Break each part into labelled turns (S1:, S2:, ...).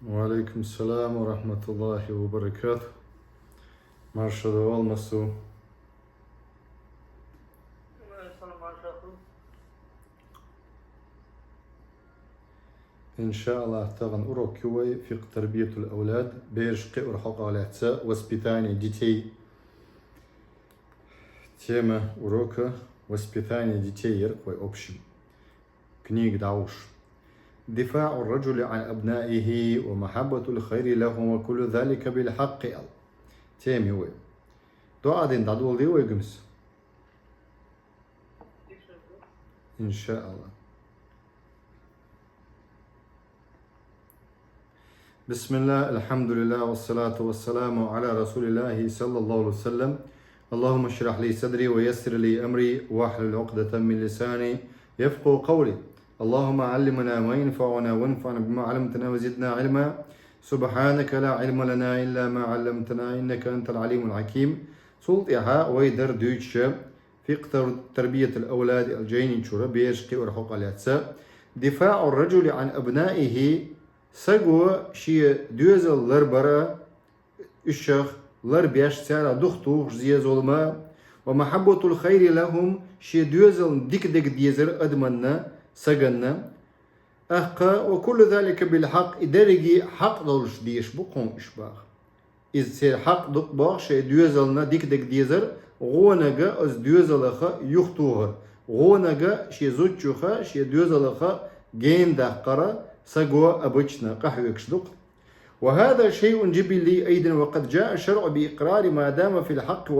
S1: وعليكم السلام ورحمة الله وبركاته. مرشد والمسو إن شاء الله تغن أروكيوي في تربية الأولاد بيرش قئر حق على وسبيتاني ديتي تيما أروكا وسبيتاني ديتي يرقوي أوبشن كنيك دعوش دفاع الرجل عن أبنائه ومحبة الخير لهم وكل ذلك بالحق تيمي وي دعاء دين دعوال دي ويقمس إن شاء الله. بسم الله الحمد لله والصلاة والسلام على رسول الله صلى الله عليه وسلم. اللهم اشرح لي صدري ويسر لي أمري واحلل عقدة من لساني يفقهوا قولي. اللهم علمنا ما ينفعنا وانفعنا بما علمتنا وزدنا علما. سبحانك لا علم لنا إلا ما علمتنا إنك أنت العليم الحكيم. سلطيها ويدر دوتش في تربية الأولاد الجين شورا بيشقي ورحق الياتسا. دفاع الرجل عن أبنائه سقوا شي دوزل لربرا الشيخ لربيش سارة دختو زي ظلما ومحبة الخير لهم شي دوزل ديك ديزر أدمنا سجنا أحقا وكل ذلك بالحق إدارجي حق دولش ديش بقوم إشباغ إذ سير حق دق باغ شي دوزلنا ديك ديزر غونغا أز دوزلخا يختوهر غونغا شي زوجوخا شي دوزلخا جين دقرا سقوا أبوشنا قحوك شدق. وهذا شيء جبلي أيضا وقد جاء الشرع بإقرار ما دام في الحق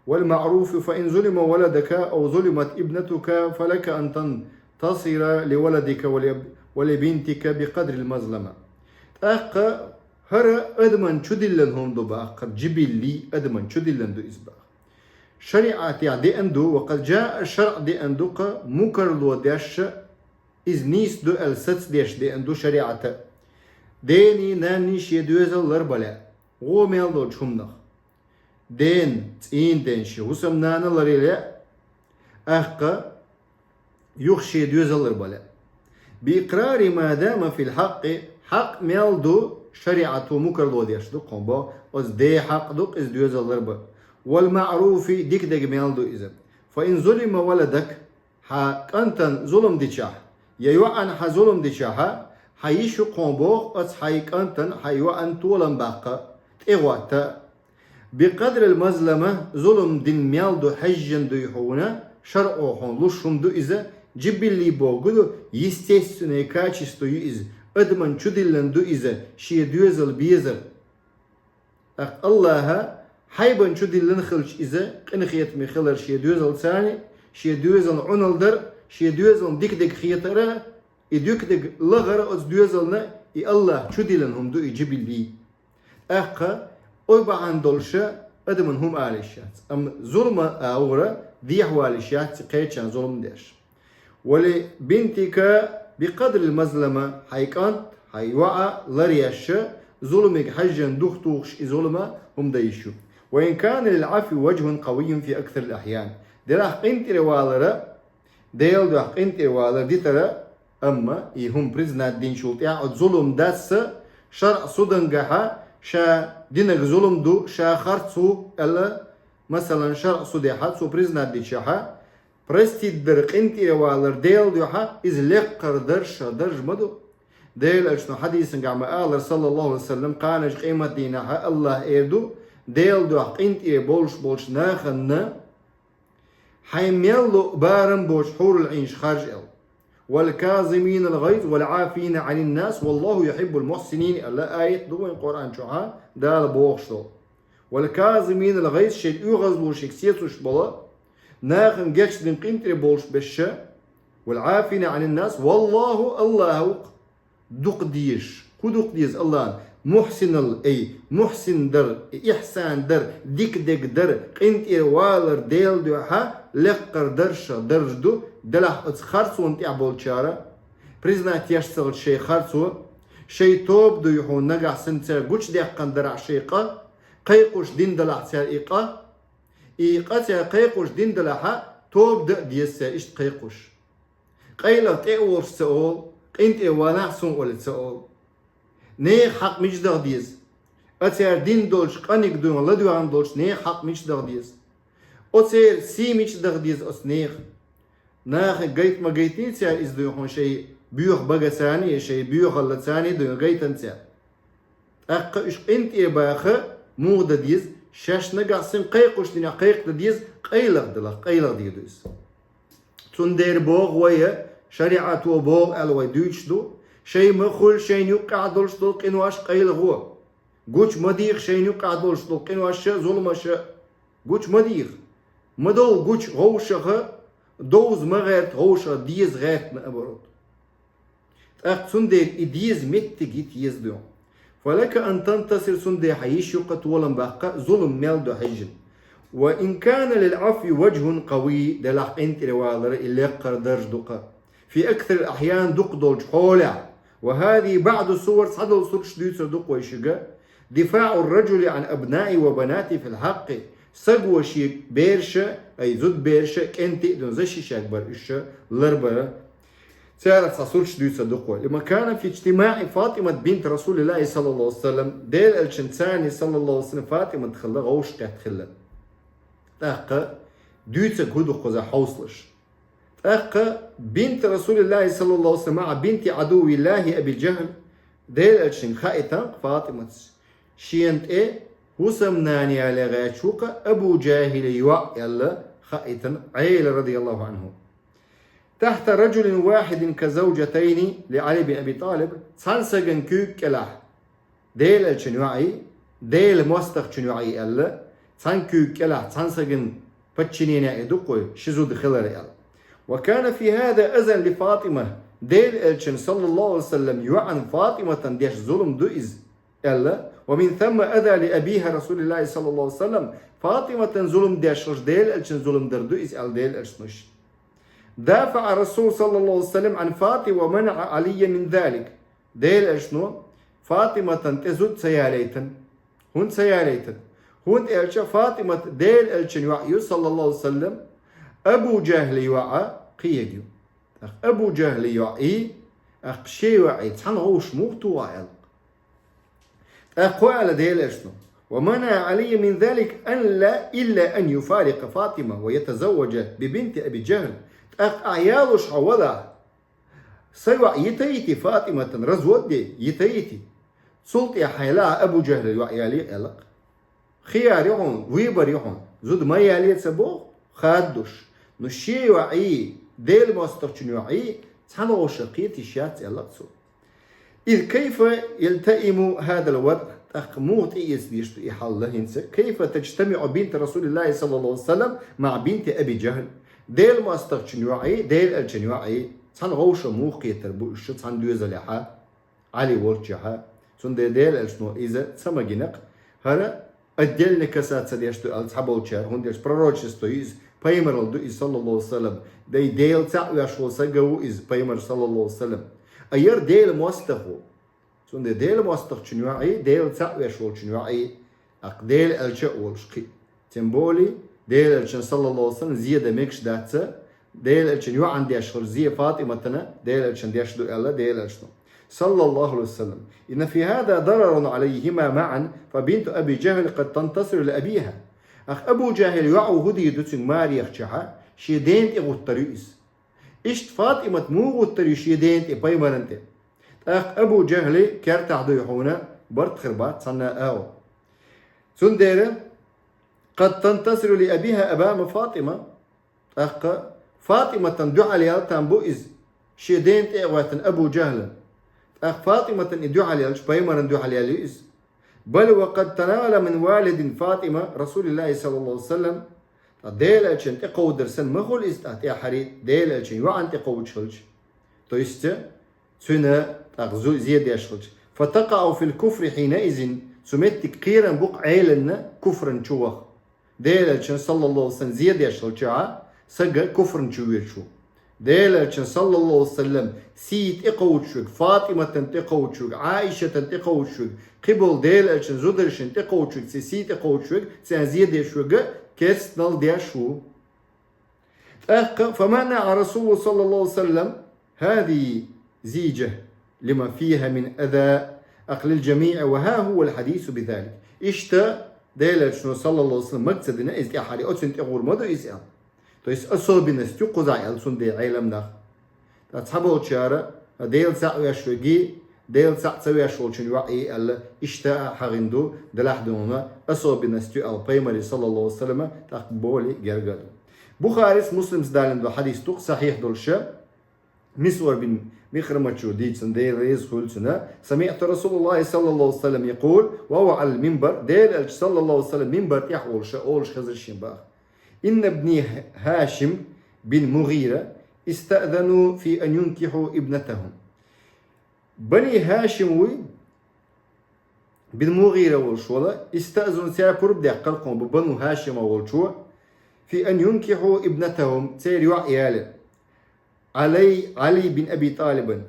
S1: والمعروف فإن ظلم ولدك أو ظلمت ابنتك فلك أن تنتصر لولدك ولبنتك بقدر المظلمة. أقا هر أدمن شدلن هم دو بأقر جبلي أدمن شدلن دو إزباق شريعة دي أندو وقد جاء الشرع دي أندوك مكرلو ديش إز نيس دو الساتس ديش دي أندو شريعة ديني ناني شي دوزل لربلا غو ميل دو چومنخ دين تين دينشي وسم نانا لريلا أحقا يخشي دوزل لربلا بإقرار ما دام في الحق حق ميل دو شريعة مكرلو ديش دو قنبا وز دي حق دو إز دوزل لربلا والمعروف ديك ديك ميل دو إذن فإن ظلم ولدك حق أنتن ظلم ديشاه يوعن حظلم ديشاها حيشو قنبوخ أس حيك أنتن حيوعن طولن باقا إغواتا بقدر المظلمة ظلم دين ميال دو حجن دو يحونا شرعوحون لشهم دو إذا جبلي بوغدو يستيسونه كاچستو يإذ أدمن چودلن دو إذا شي دوزل بيزر الله حيبن چودلن خلش إذا قنخيت مخلر شي دوزل ثاني شي دوزل عنل در شي دوزل ديك خيطرة إدوك دك لغر أز دوزلنا إي الله چودلن هم دو إجبلي أحقا أوبا عن دولشا أدمن هم آلشات أم ظلم أورا دي حوالشات قيتشان ظلم ديش ولي بنتك بقدر المظلمة حيكانت حيوعى لريش ظلمك حجن دختوخش ظلمة هم ديشو وإن كان للعفو وجه قوي في أكثر الأحيان دراح قنت روالرا ديل دراح قنت روالر دي ترى أما هم برزنات دين شولت يعني ظلم داس شرع صدنجها شا دينك ظلم دو شا خرصو ألا مثلا شرع صديحات سو برزنات دي شها برستي درق انت روالر ديل دوها إز لقر درش درج مدو ديل أشنو حديث قام آلر صلى الله عليه وسلم قانج قيمة دينها الله إيردو ديل دوها انت بولش ناخن حيميلو بارن بوش حور العينش خارج ال والكاظمين الغيظ والعافين عن الناس والله يحب المحسنين الله آية دوين القرآن شوها دال بوخشتو والكاظمين الغيظ شيء يغزلو شيء سيسوش بلا ناخن جيش دين قيمتري بولش بشا والعافين عن الناس والله الله دق ديش كدق ديز الله محسن أي محسن در إحسان در ديك در قيمتري والر ديل دوها لقر درش درج دو دلح اتس خرصو انت عبول چارا بريزنات يشتغل شي خرصو شي توب دو يحون نقع سنتر قوش ديقان درع شيقا قيقوش دين دلح سير إيقا سير قيقوش دين دلحا توب ديسا إشت قيقوش قيلة تأور سؤول قينت إيوانا سون ولد سؤول ne hak micdar diyiz. Atser din dolç kanik dön la duan dolç ne hak micdar diyiz. Otser si micdar diyiz os ne ناخ جيت ما جيتين سعر إز دو هون شيء بيوخ بقى ثاني شيء بيوخ الله ثاني دو جيتن سعر أق إيش أنت إباخة مودة ديز شاش نقاسم قيقوش دينا قيق ديز قيلق دلا قيلق ديدوس تندير بوغ ويا شريعة وبوغ ألوي دوش دو شيء مخول شيء يقع دولش دول قنواش قيلق هو قوش مديخ شيء يقع دولش دول قنواش ظلم شا قوش مديخ مدول قوش غوشة دوز مغرت هوشا ديز غيرت نأبرد أخ سندي إديز مت جيت يزدو فلك أن تنتصر سندي حيش يقت ولم بقى ظلم ميل حجن وإن كان للعفو وجه قوي دلح انت روالر اللي قردرج دقة في أكثر الأحيان دق دولج حولع وهذه بعض الصور صدل صرش ديوتر دق ويشجع دفاع الرجل عن أبنائه وبناته في الحق سقوى شيء بيرشة أي زود بيرشة كنت دون زشي شاكبر إيشة لربرة سارت صورش ديو صدقوا لما كان في اجتماع فاطمة بنت رسول الله صلى الله عليه وسلم ديل الشنساني صلى الله عليه وسلم فاطمة تخلى غوش تخلى تاقة ديوتك هدو قزا حوصلش تاقة بنت رسول الله صلى الله عليه وسلم مع بنت عدو الله أبي الجهل ديل الشن خائتا فاطمة شينت إيه وسمناني على غاشوك أبو جاهل يلا خائتا عيل رضي الله عنه تحت رجل واحد كزوجتين لعلي بن أبي طالب تنسجن كوك كلاح ديل الشنوعي ديل مستخ شنوعي ألا تنكوك كلاح تنسجن فتشنين يدقوا شزود خلال ألا وكان في هذا أذن لفاطمة ديل الشن صلى الله عليه وسلم يعن فاطمة ديش ظلم دوئز ألا ومن ثم أذى لأبيها رسول الله صلى الله عليه وسلم فاطمة ظلم ديش ديل الشن ظلم دردوئز أل ديل الشنوش دافع الرسول صلى الله عليه وسلم عن فاطمة ومنع علي من ذلك ديل اشنو فاطمة تزود سياليتن هون سياليتن هون إلشا فاطمة ديل الشن يوعي صلى الله عليه وسلم أبو جهل يوعى قيجيو أبو جهل يوعي أقشي يوعي تحن غوش موتو وعيل أقوال ديل اشنو ومنع علي من ذلك أن لا إلا أن يفارق فاطمة ويتزوج ببنت أبي جهل أعيالش حوضع سيوع يتيتي فاطمة رزود دي يتيتي سلطي حيلا أبو جهل وعيالي ألق خيار يحون ويبر يحون زود ما يالي تسبوه خادوش نشي وعي ديل مستقشن وعي تحنو شقيتي شات ألق سو إذ كيف يلتئم هذا الوضع موت إيس ديشتو إحال هنسا كيف تجتمع بنت رسول الله صلى الله عليه وسلم مع بنت أبي جهل ديل مستقشن وعي ديل الجن وعي تحن غوش موقي تربو الشت تحن دوزة لحا علي ورجحا سن ديل الشنو إذا سمجنق هلا الدل نكسات سديشتو ألتحبو تشار هون ديش بروجستو إز بايمر دو إز صلى الله عليه وسلم ديل تعوي أشو سجو إز بايمر صلى الله عليه وسلم أير ديل مستقو سن ديل مستقشن وعي ديل تعوي أشو وعي أق ديل الجأ والشقي تنبولي ديل الشن صلى الله عليه وسلم زيادة ميكش داتسا ديل الشن يوعن ديشخر زي فاطمة ديل الشن ديشدو ألا ديل الشن صلى الله عليه وسلم إن في هذا ضرر عليهما معا فبنت أبي جهل قد تنتصر لأبيها أخ أبو جهل يعو هدي دوتن ماري أخشها شيدين تغو الطريقس إشت فاطمة مو الطريق شيدين تغو مرنتي أخ أبو جهل كارتع ضيحونا برد خربات صنع آو سنديرة قد تنتصر لأبيها أمام فاطمة أخ فاطمة دعا ليالتان بوئز شيدين تغواتن أبو جهل أخ فاطمة دعا ليالش بايمرن دعا لياليز بل وقد تنال من والد فاطمة رسول الله صلى الله عليه وسلم ديل ألشن تقو درسن مخول إستات يا حري ديل ألشن وعن تقو تشلج تويست سنة أغزو زياد يشلج فتقع في الكفر حينئذ سمتك قيرا بق عيلنا كفرا شوخ ديل ألشن صلى الله عليه وسلم زياد يشلج سجى كفرا شويرشو ديل ألشن صلى الله عليه وسلم سيت إقوتشوك فاطمة تقوتشوك عائشة تقوتشوك قبل ديل ألشن زودرشن تقوتشوك سيت إقوتشوك سيزيد يشوك كيس نال ديشو فمنع رسول صلى الله عليه وسلم هذه زيجة لما فيها من أذى أقل الجميع وها هو الحديث بذلك إشتا ديلا شنو صلى الله عليه وسلم مقصدنا إز أحد أتسنت أقول ماذا إزأل تويس أصابنا استيقظ ألسن دي عالم نخ أصحابه تشارة ديل ساعة يشوجي ديل ساعة سوي شولشن وعي ال إشتاء حغندو دلحدونا أصابنا استيقظ القيمة صلى الله عليه وسلم تقبولي جرجل بخاري مسلم سدالن دو حديث توق صحيح دولشة مسور بن مخرمتشو ديجسن ديل ريز خلصنا سمعت رسول الله صلى الله عليه وسلم يقول وهو على المنبر ديل صلى الله عليه وسلم منبر يحولش أولش خزر الشنباخ إن ابني هاشم بن مغيرة استأذنوا في أن ينكحوا ابنتهم بني هاشم بن مغيرة والشولا استأذنوا سيابور بدي أقلقهم ببنو هاشم والشولا في أن ينكحوا ابنتهم سيريوا عيالا علي بن أبي طالب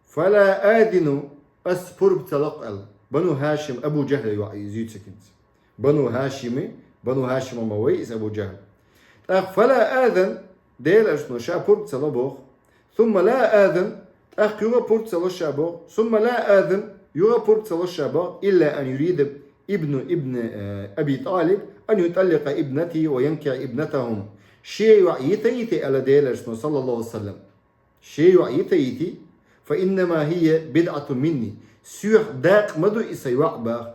S1: فلا آذن أسفر بتلقل بنو هاشم أبو جهل يزيد سكنت بنو هاشم مويس أبو جهل فلا آذن ديل أشنو شابور بتلبوخ ثم لا آذن يورا بورتسلو شابوخ ثم لا آذن يورا بورتسلو شابوخ إلا أن يريد ابن أبي طالب أن يطلق ابنتي وينكح ابنتهم شيء يعيتيتي على ديل أشنو صلى الله عليه وسلم شيء يعيتيتي فإنما هي بدعة مني سيح داق مدو إسا يعباخ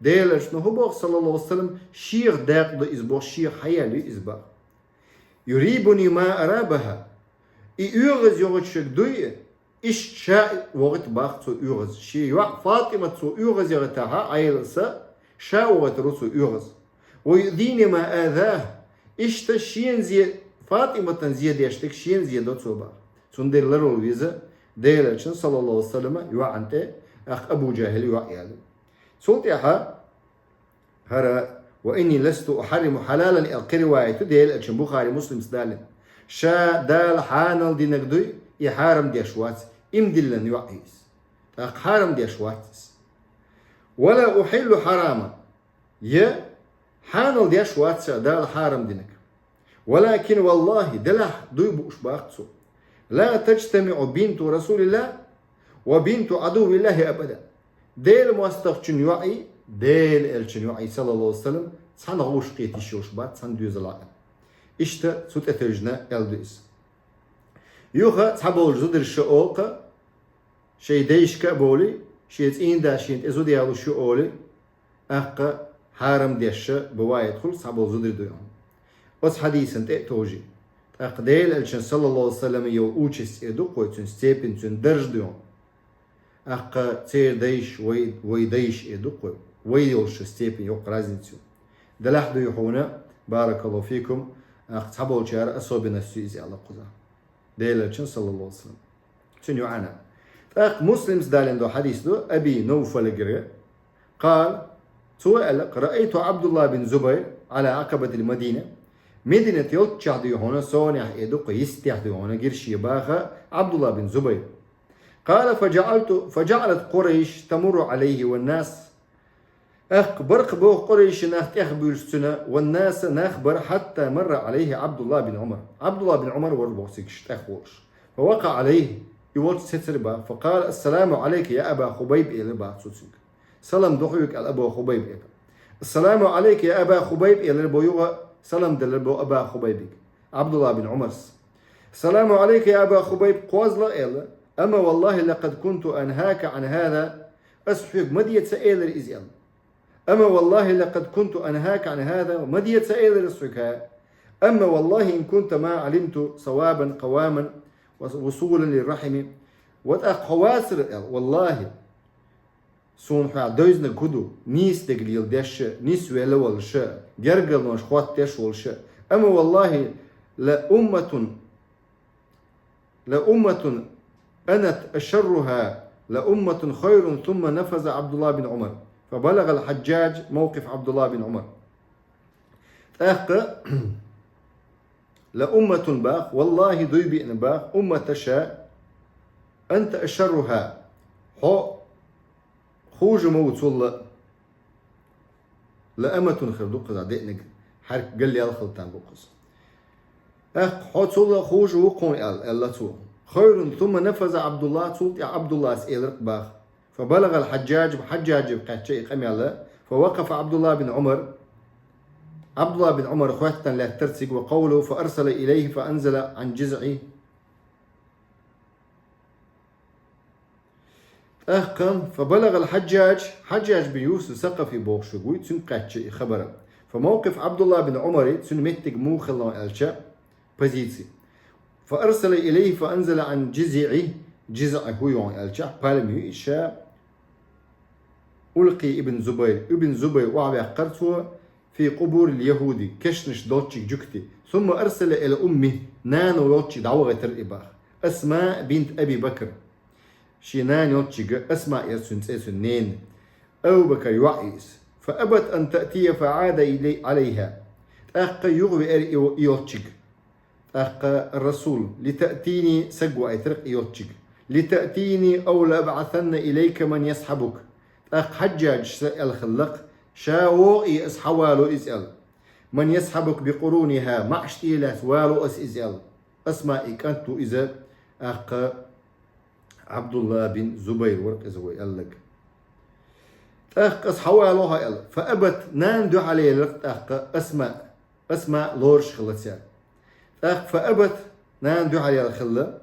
S1: ديل أشنو هو صلى الله عليه وسلم شيخ داق دو إزبوخ شيخ حيالي إزباخ يريبني ما أرابها إيغز يغتشك دوية إش شاء وقت باخ تو إيغز شيء فاطمة تو إيغز يغتها عيلسا شاء وقت رسو إيغز ويؤذيني ما آذاه إش تشين زي فاطمة زياد يشتك شين زيادة توبا سندر لرول ويزا ديلشن صلى الله عليه وسلم يوعنته أخ أبو جاهل يوعيال سلطيها هرا وإني لست أحرم حلالا القرواية ديلشن بخاري مسلم سدالن شا دال حانل دي نقدوي يحارم دي أشوات إمدلن يوعيس أخ حارم دي أشواتس ولا أحل حراما يا حانل دي أشوات دال حارم دينك ولكن والله دلح دوي بوش باقصو لا تجتمع بنت رسول الله وبنت عدو الله أبدا ديل مواستغشن يوعي ديل الشن يوعي صلى الله عليه وسلم سان غوش قيتي شوش بات سان دوز العقل إشتا سوت أتجنا الدوز يوخا تحبول الجزودر الشؤوقة شي ديش كابولي شي تين دا شي تزود يالو شؤولي أقا حارم ديشة بوايد خل تحبول الجزودر دويون بس حديثا تأتوجي أقديل الشن صلى الله عليه وسلم يو أوشس إدو قويتون ستيبن تون درج دويون أقا تير ديش ويديش إدو قوي ويديوش ستيبن يو قرازن تون دلح دو يحونا بارك الله فيكم أق تحبول شعر أصوبنا السويزي على قضاء ديل الشن صلى الله عليه وسلم تون يعانا أق مسلم سدالين دو حديث دو أبي نوفل قرية قال سؤال رأيت عبد الله بن زبير على عقبة المدينة مدينة يلتشهد هنا صانع إدوق يستهد هنا قرشي باخا عبد الله بن زبير قال فجعلت قريش تمر عليه والناس أخبر قبوه قريش نخبر السنة والناس نخبر حتى مر عليه عبد الله بن عمر عبد الله بن عمر وربوسكش تخوش فوقع عليه يوت ستربا فقال السلام عليك يا أبا خبيب إلى بعض سوتسك سلام دحوك على أبا خبيب إلى السلام عليك يا أبا خبيب إلى بيوغا سلام دلبو أبا خبيب عبد الله بن عمر السلام عليك يا أبا خبيب قوازلا إلا أما والله لقد كنت أنهاك عن هذا أسحق مدية سائل الإزيال أما والله لقد كنت أنهاك عن هذا مدية سائل الإسحق أما والله إن كنت ما علمت صوابا قواما وصولا للرحم وتأخواسر والله سون حا دوزنا كدو نيس تقليل دش نيس ولا والش جرجل مش خوات تش والش أما والله لأمة أنت أشرها لأمة خير ثم نفذ عبد الله بن عمر فبلغ الحجاج موقف عبد الله بن عمر لأمة باخ والله دوي بئن باخ أمة شاء أنت أشرها خوج موت والله لأمة خير دوق دقنق حرك قال لي الخلطان بقص حوت والله خوج وقون الله تو خير ثم نفذ عبد الله توت يا عبد الله سئل باخ فبلغ الحجاج بحجاج بقاتشي قميالة فوقف عبد الله بن عمر خواتاً لا ترسق وقوله فأرسل إليه فأنزل عن جزعه أهقم فبلغ حجاج بن يوسف ثقفي بوغشوغوي تسن قاتشي خبره فموقف عبد الله بن عمر تسن متك مو خلون ألشا بزيتسي فأرسل إليه فأنزل عن جزعه هو يون ألشا بالمي إشا ألقي ابن زبير وعبي قرطوه في قبور اليهودي كشنش دوتشي جكتي ثم أرسل إلى أمه نانو يوتشي دعوة ترئباخ أسماء بنت أبي بكر شينان يوتشي أسماء يسن نين أبو بكر يوعيس فأبت أن تأتي فعاد عليها أخ يغوي يوتشي أخ الرسول لتأتيني سقوى يترق يوتشي لتأتيني أو لأبعثن إليك من يسحبك أخ حجاج سأل خلق شاو إس حوالو إسأل من يسحبك بقرونها معش إيلات والو إسأل أسمائك أنتو إذا أخ عبد الله بن زبير ورق إزوي قال لك أخ أس حوالوها قال فأبت ناندو عليه لقت أخ أسماء لورش خلتها أخ فأبت ناندو عليه الخلة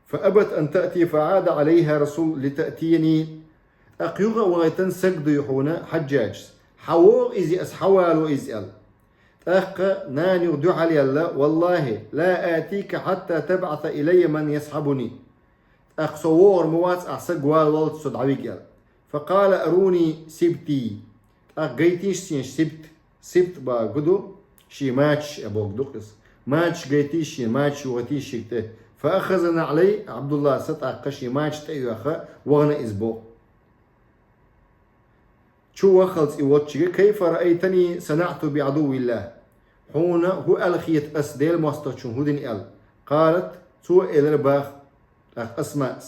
S1: فأبت أن تأتي فعاد عليها رسول لتأتيني أقيوغا وغيتن سجد يحونا حجاج حووغ إزي أسحوالو إزيال أخ نان يغدو علي الله والله لا آتيك حتى تبعث إلي من يسحبني أخ صور موات أحسق والوالد صدعويك فقال أروني سبتي أخ جيتيش سينش سبت با قدو شي ماتش أبوك دوكس ماتش جيتيش ماتش وغتيش شكته فأخذنا علي عبد الله سطع قشي ماتش تأيو أخا وغنا إزبو شو وخلص إيواتشي كيف رأيتني صنعت بعدو الله هنا هو الخيت أسديل مستشون هودن إل قالت سوء الرباخ أسماء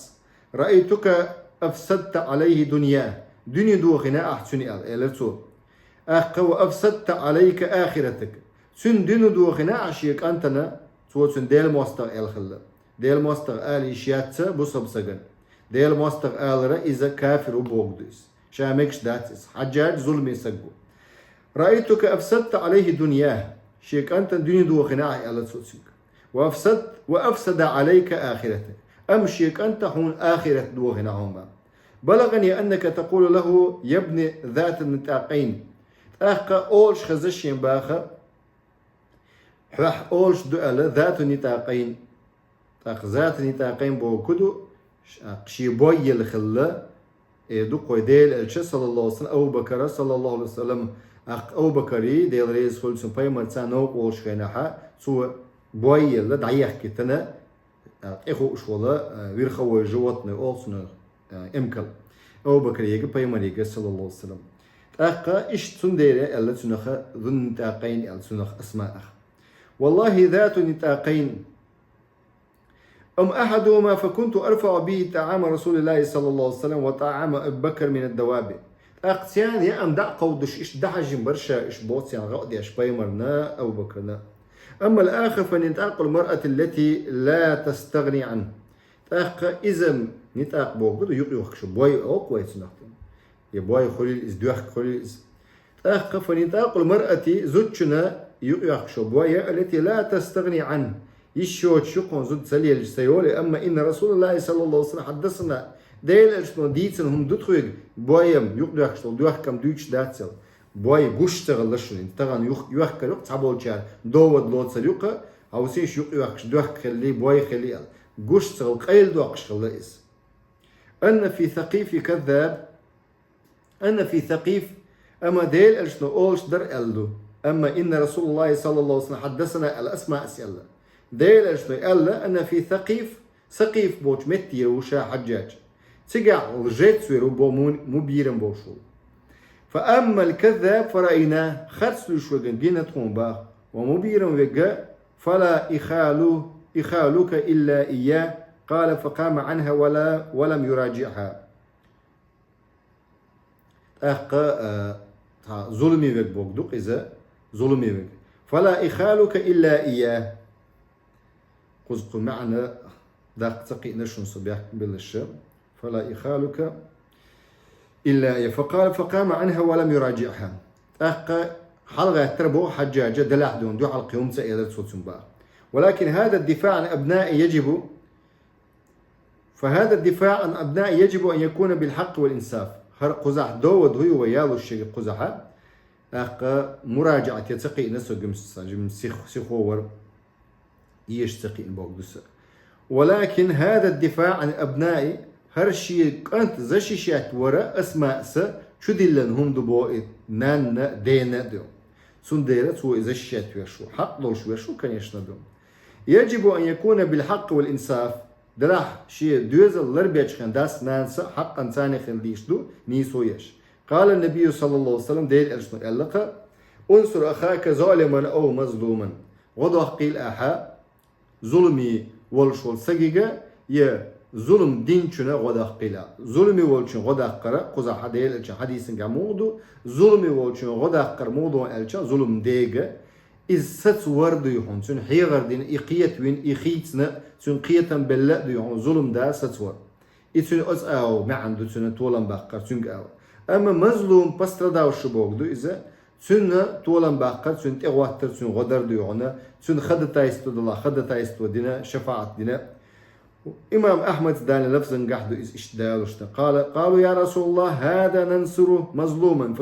S1: رأيتك أفسدت عليه دنيا دوخنا أحسن إل أخ وأفسدت عليك آخرتك سن دين دوخنا عشيك أنتنا سوء سن ديل مستغ إل خلا ديل مستغ آل إشياتسا بصب سجن ديل مستغ آل رئيزة كافر وبوغدوس شامكش داتس حجاج ظلمي سجو رأيتك أفسدت عليه دنياه شيك أنت دنيا دوخنا إل تسوسك وأفسد عليك آخرتك أم شيك أنت هون آخرة دوخنا هما بلغني أنك تقول له يا ابن ذات النطاقين أخ أولش خزشين باخا حح أولش دؤل ذات النطاقين أخ ذات النطاقين بوكدو شي بوي الخلا دو قيديل الش صلى الله عليه وسلم أبو بكر صلى الله عليه وسلم أخ أبو بكري ديل رئيس خلصن بايمر تسانوك أولش خيناها سو بوي اللي دعيح كتنا إخو شولا ويرخوا جواتنا أولسنا إمكال أبو بكر يجي بايمر يجي صلى الله عليه وسلم أخا إيش تندير ألا تنخ ذو نتاقين ألا تنخ أسماء أخ والله ذات نتاقين أم أحدهما فكنت أرفع به طعام رسول الله صلى الله عليه وسلم وطعام أبي بكر من الدواب أقسيان يا أم دع قودش إيش دحج برشا إيش بوتس يعني غادي إيش بايمرنا أبو بكرنا أما الآخر فنتاق المرأة التي لا تستغني عنه أخا إذا نتاق بوغدو يقيوخ شو بوي أو كويس نختم يا بوي خليل إز دوخ خليل إز أخا فنتاق المرأة زوجنا يقيوخ شو بوي التي لا تستغني عنه يشوت شقون زود سليل سيولي أما إن رسول الله صلى الله عليه وسلم حدثنا ديل أشتون ديتسن هم دوتخويق بويم يقيوخ شو دوخ كم دوش داتسل بوي قشتغل لشون تغن يوخ كلوك تعبول جار دوود لوت سليوقة أو سيش يقيوخ دوخ خلي بوي خلي قشتغل قيل دوخش خليس أن في ثقيف كذاب أن في ثقيف أما ديل أشتون أولش در ألدو أما إن رسول الله صلى الله عليه وسلم حدثنا الأسماء سيلا ديل أشتون ألا أن في ثقيف بوش متير وشا حجاج تقع الجيت سويرو بو مبيرن بوشو فأما الكذاب فرأيناه خرسلو شوغن جينتهم با ومبيرا وقا فلا إخالك إلا إياه قال فقام عنها ولم يراجعها أخا ظلمي وق بوغدوك إذا ظلمي وق فلا إخالك إلا إياه قزق معنى داق تقي نشون صبيح بالش فلا يخالك إلا فقام عنها ولم يراجعها حلقة تربو حجاجة دلع دون دو حلقة يوم سائلة صوتهم بقى. ولكن هذا الدفاع عن أبنائي عن أبنائي يجب أن يكون بالحق والإنصاف. هر قزح دود هو ويالو الشيء قزحة مراجعة يتقي نسو جم سيخور يش تقي بوجدس. ولكن هذا الدفاع عن أبنائي هر شيء كانت زشي شات ورا أسماء شو دلن هم دبوا نان دينا دو سنديرت هو إذا شات ويشو حق دول شو كان يشندون. يجب أن يكون بالحق والإنصاف دلاح شيء دوزل لربيج خان داس نانس حق إنساني خان ديشدو نيسو يش. قال النبي صلى الله عليه وسلم ديل أرسل قال انصر أخاك ظالما أو مظلوما وضع قيل أحا ظلمي والشول سجيجا يا ظلم دين شنا غدا قيلا ظلمي والشون غدا قرا قزا حديل الش حديث جمودو ظلمي والشون غدا قر موضوع الش ظلم ديجا إذ ست ورد يهون سن حيغر دين إقية وين إخيتنا سن قية بلا يهون ظلم دا ست ورد إتسن أز أو ما عنده سن طولن بقر سن أو أما مظلوم بستردا وشبوك دو إذا سن طولن بقر سن تغواتر سن غدر ديونا سن خد تايستو دلا خد تايستو دينا شفاعة دينا. إمام أحمد دان لفظا قحدو إز إشتدال قالوا يا رسول الله هذا ننصر مظلوما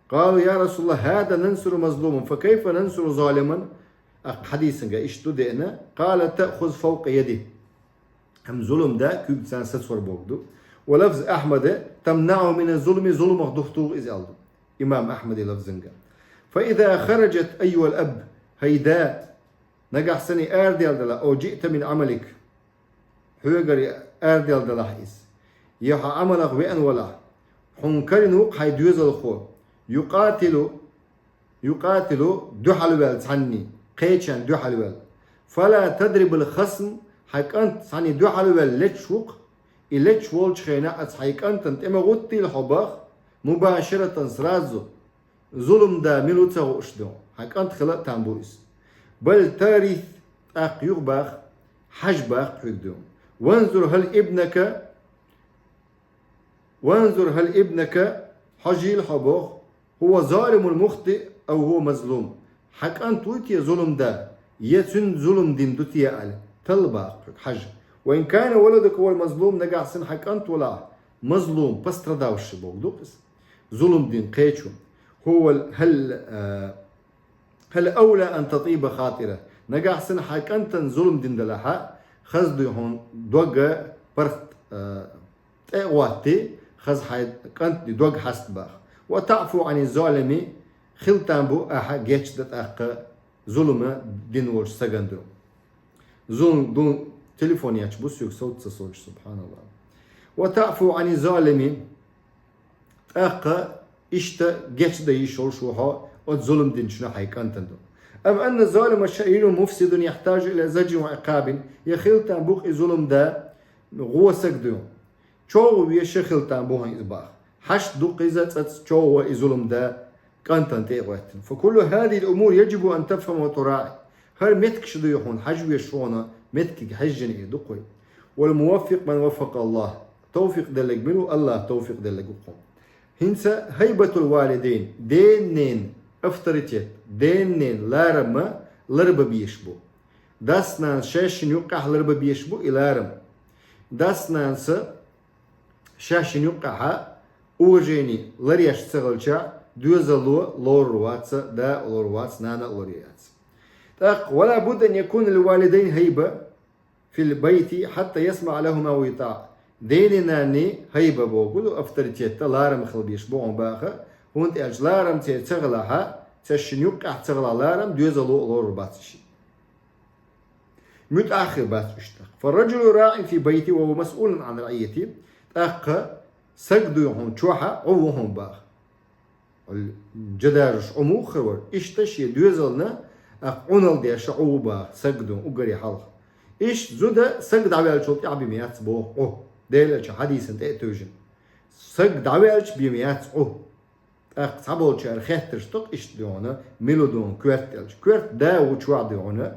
S1: قالوا يا رسول الله هذا ننصر مظلوما فكيف ننصر ظالما حديثا إشتو دينا قال تأخذ فوق يده هم ظلم دا كيب سان ستسور بوغدو. ولفظ أحمد تمنعه من الظلم ظلم دختور إز ألدو إمام أحمد لفظا فإذا خرجت أيها الأب هيدا نجح سني أردل دلا أو جئت من عملك هوغري أردل دلا حيس يحا عملك وين ولا حنكرنو حيدوز الخو يقاتل دحلوال تعني قيتشان دحلوال فلا تضرب الخصم حيك أنت تعني دحلوال لتشوق إلتش والش خينا أتحيك أنت إما غطي الحباخ مباشرة سرازو ظلم دا ملو تغو أشدو حيك أنت خلق تنبويس بل تاريث أق يغباخ حجباخ حدو وانظر هل ابنك حجي الحباخ هو ظالم المخطئ أو هو مظلوم حك أنت ويتي ظلم دا يتن ظلم دين دوتي على تلباخ حج. وإن كان ولدك هو المظلوم نجح سن حك أنت ولا مظلوم بس ترداوش بوغدوكس ظلم دين قيتشو هو هل أولى أن تطيب خاطره نجح سن حك أنت ظلم دين دلها خزدو هون دوغا برت تقواتي خز حيد كنت دوغ حست باخ وتعفو عن الظالم خلتان بو أحا جيتش دت أحا ظلم دين ورش سجندو ظلم دون تليفون ياتش يك صوت سبحان الله. وتعفو عن الظالم أحا إشتا جيتش دا يشول شوها والظلم دين شنو حيكانتندو. أم أن الظالم الشرير مفسد يحتاج إلى زجر وعقاب يخلتان بوخ الظلم دا غو سجدو شو ويشخلتان بوها إزباخ حش دقيزة شو الظلم دا كانتن تيغوتن. فكل هذه الأمور يجب أن تفهم وتراعي هل متك شدو يحون حجو يشونا متك حجن يدقوي. والموفق من وفق الله توفيق دلق منه الله توفيق دلقكم. هنسا هيبة الوالدين دينين افتريتيت دينين لارما لربا بيشبو داسنان شاشن يقع لربا بيشبو إلارم داسنان شاشن يقع اوجيني لرياش تغلشا دوزلو لورواتس دا لورواتس نانا لورياتس. ولا بد أن يكون الوالدين هيبة في البيت حتى يسمع لهما ويطاع دينناني هيبة بوغلو افتريتيت لارم خل بيشبو عن باخا هونت أجلارم تغلها تشنيوك أحتغل لارم دوزلو لور باتشي متأخر باتشتق. فالرجل راعي في بيتي وهو مسؤول عن رعيتي أخ سجدو يهون شوحة أو هم باخ الجدارش عمو خور إشتشي دوزلنا أخ عنال دي شعو باخ سجدو أقري حلق إيش زودا سجد عوال شوط يعبي ميات بوه ديلش حديثا تأتوجن سجد عوال بيميات أخ صعبوا شر خاترشتق إيش ديونا ميلودون كويرت دا وشوا ديونا.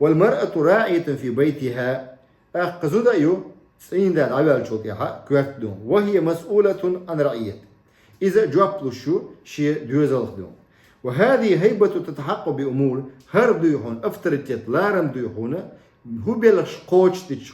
S1: والمرأة راعية في بيتها قزودا يو سين دا عبال شوطيها كويت دون وهي مسؤولة عن رعية إذا جواب شو شيء دوزل خدوم وهذه هيبة تتحقق بأمور هر ديهون افترتيت لارم ديهون هو بلش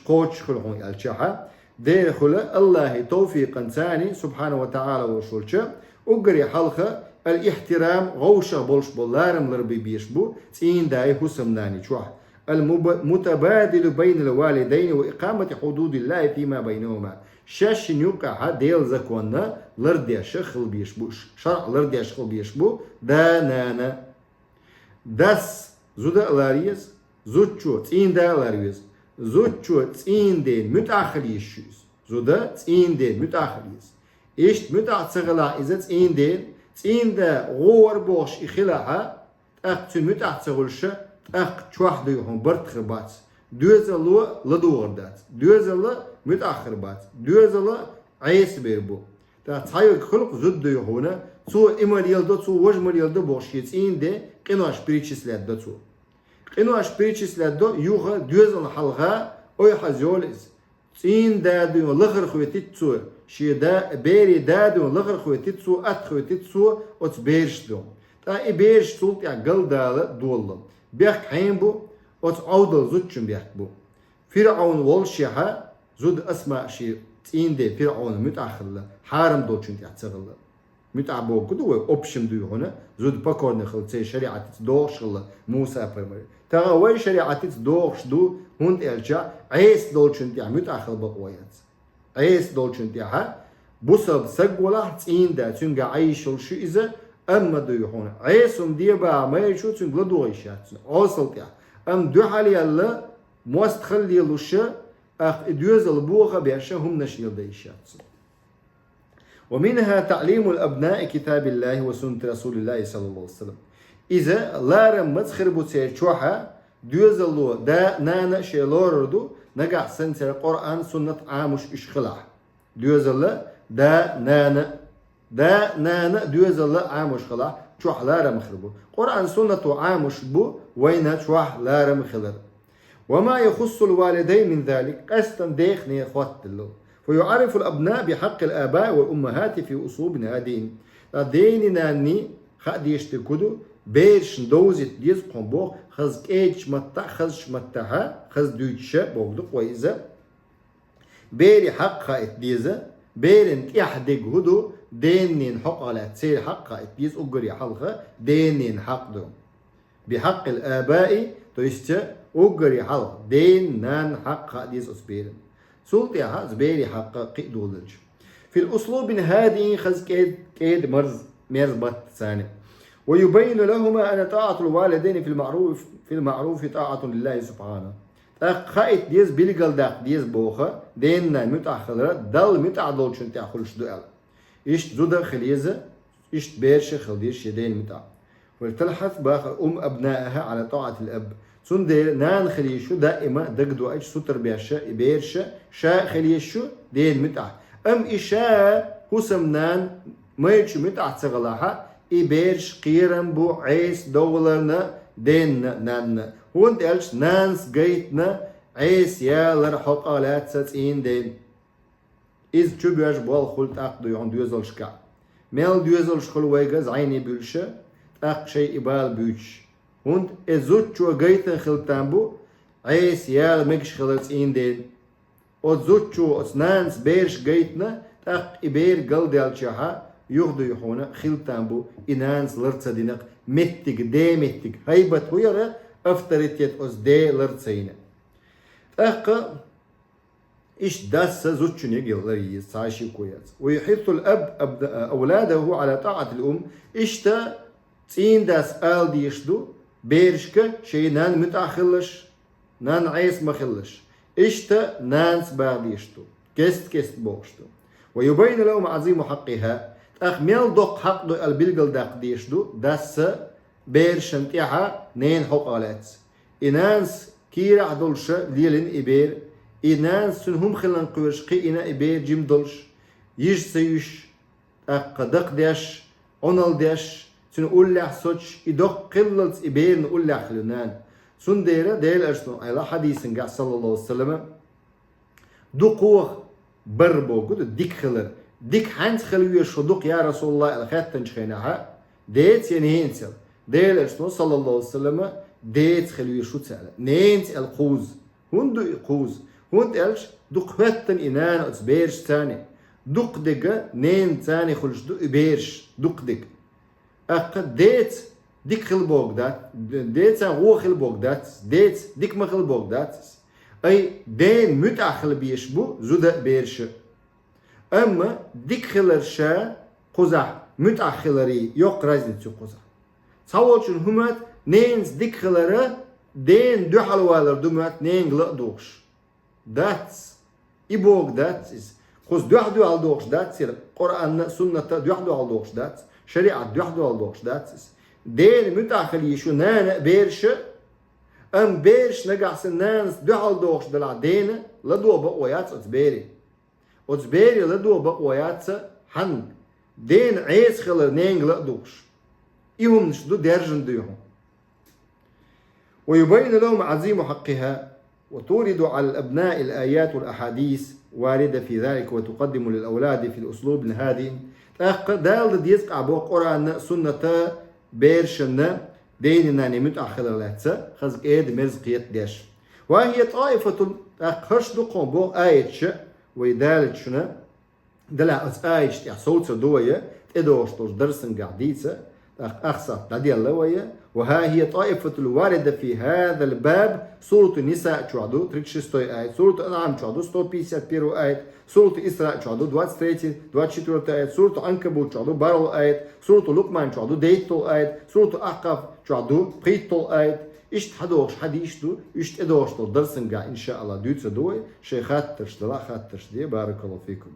S1: قوش خلقون الشاحة دير خلا الله توفيقا ثاني سبحانه وتعالى وشولشة وقري حلقة الاحترام غوشة بولش بولارم لربي بيشبو تين داي حسمناني شوح المتبادل بين الوالدين وإقامة حدود الله فيما بينهما شاش نيوكا ديل زكونا لردي شخل بيشبو شرع لردي شخل بيشبو دا نانا داس زودا لاريز زوتشو تين دا لاريز زوتشو تين دي متأخر يشوز زودا تين دي متأخر يز إيش متأخر إذا تين دا غور بوش إخلاها أخت متأخر شواح ديهم برد خربات دوزلو لدور دات دوزلو متأخر بات دوزلو عيس بيربو تا تايو خلق زد ديهونا تو إمر يلدو تو وجمر يلدو بوشيت إن دي قنواش بريتشس لدو تو قنواش بريتشس لدو يوغا دوزل حلغا أي حزيوليز إن دادو لغر خويتيت تو شي دا بيري دادو لغر خويتيت تو أت خويتيت تو أت بيرش دو تا إبيرش سولت يا قل دالة دولم بيحك حين بو أت عودل زوجن بيحك بو فرعون والشيحة زود أسماء شيء تين دي فرعون متأخر حارم دوتشن تحتغل متعبو كدو أوبشن دو هنا زود بكور نخل تي شريعة دوغش موسى برمري ترى وين شريعة دوغش دو هند إلجا عيس دولتشن تيح متأخر بقويات عيس دولتشن تيحها بوسب سقولا تين دا تنقى عيشل شو إذا أما دو هنا عيسهم ديبا ما يشو تنقل دوغيشات أوصل تيح أم دو حالي الله موست خلي لوشا دوز البوغة بيشا هم نشيل ديشات ومنها تعليم الأبناء كتاب الله وسنة رسول الله صلى الله عليه وسلم إذا لارم متخر بوتسير شوحا دوز اللو دا نانا شيلوردو نقع سنتر القرآن سنة عامش إشخلاح دوز الله دا نانا دوز الله عامش خلاح شوح لارم خربو قرآن سنة عامش بو وين شوح لارم خلر وما يخص الوالدين من ذلك قسطا ديخني خوات له فيعرف الأبناء بحق الآباء والأمهات في أصول هذه دين ناني خد يشتكدو بيرش دوزت ديز قنبوخ خز كيج متى خز متها خز دوتشة بوغدق وإذا بيري حق خائت ديزة بيرن كيحدق هدو دينين حق على تسير حق خائت ديز أقري حلقة دينين حق دو بحق الآباء تويشتة أقري حلقة دين نان حق ديز أسبيرن سلطة زبيري حق قيدولج في الأسلوب هذه خز كيد مرز بط ثاني ويبين لهما أن طاعة الوالدين في المعروف طاعة لله سبحانه خائت ديز بيلقل داق ديز بوخة ديننا متأخرة دل متعدل شن تأخلش دوال إشت زودا خليزة إشت بيرش خليش يدين متع ولتلحث باخر أبنائها على طاعة الأب سندير نان خليشو دائما دقدو ايش ستر بيرشا بيرشا شا خليشو دين متع ام إشا حسم نان ميتش متع تغلاها إبيرش قيرن بو عيس دولرنا دين نان هون تقالش نانس جيتنا عيس يالر حقالات ساتين دين إذ تشبيش بوال خلط أقدو يعون دوزل شكا ميل دوزل شخل ويغز عيني بلشا أق شيء إبال بيوش هون ازوت شو جيتن خلتامبو عيس يال مكش خلص إن دين ازوت شو اسنانس بيرش جيتنا تق إبير قل ديال شها يخدو يحونا خلتامبو إنانس لرتصدينق متك دي متك هيبت ويرا افتريتيت أس دي لرتصينا تق إيش داس زوت شو نيجي لريز ساشي كويس ويحث الأب أولاده على طاعة الأم إشتا تين داس آل ديشدو بيرشكا شي نان متأخلش نان عيس مخلش اشتا نانس باغديشتو كست بوشتو ويبين لهم عظيم حقها اخ ميل دوق حق دو البلغل داق ديشدو داس بيرشن تيها نين حقالات إنانس كير عدلش ليلن إبير إنانس سنهم خلن قوش قي إنا إبير جيم دلش يج سيوش اخ دق ديش اونال ديش سن أولع سوتش إدق قلت إبير نقولع خلنان سن ديرة ديل أرسلون أيلا حديث صلى الله عليه وسلم دقوخ بربو قد ديك خلر ديك حانت خلوية شدوق يا رسول الله الخاتن شخينها ديت يعني هنسل ديل اشتو صلى الله عليه وسلم ديت خلوية شو تسأل نينت القوز هندو قوز هند الش دق هاتن إنان أتبيرش تاني دق دقة نين تاني خلش دق بيرش دق دق أقد ديت ديك خلبوك دات ديت هو خلبوك دات ديت ديك ما خلبوك دات أي دين متأخل بيشبو زودا بيرش أما ديك خلرشا قزح متأخلري يوق رازنتو قزح تصورشون همات نينز ديك خلره دين دو حلوالر دومات نين غلق دوغش داتس إبوغ داتس قوز دو حدو على دوغش داتس قرآن سنة دو حدو على دوغش داتس شريعة دو حدو على دوغش داتس دين متأخل يشو نانا بيرش أم بيرش نقع نانس دو على دوغش دلع دين لدو بقويات أتبيري أتبيري لدو بقويات حن دين عيس خلر نين غلق دوغش إيهم نشدو درجن ديهم ويبين لهم عظيم حقها وتورد على الأبناء الآيات والأحاديث واردة في ذلك وتقدم للأولاد في الأسلوب الهادئ دال ديسق عبو قرآن سنة بيرشن ديننا نمت أخر لاتسا خزق إيد مرزقيت ديش وهي طائفة أخرش دقون بو آيتش ويدالت شنا دلع آيتش يحصوت دوية تدوش توش درسن قاعديتسا أخصى تدي الله وها هي طائفة الواردة في هذا الباب سورة النساء تعدو 36 آية سورة الأنعام تعدو 151 آية سورة إسراء تعدو 23 24 آية سورة العنكبوت تعدو بارل آية سورة لقمان تعدو 8 آية سورة الأحقاف تعدو 3 آية إشت حدوش حديشتو إشت إدوشتو درسنقا إن شاء الله دوتس دوي شيخات ترش دلا خات ترش دي بارك الله فيكم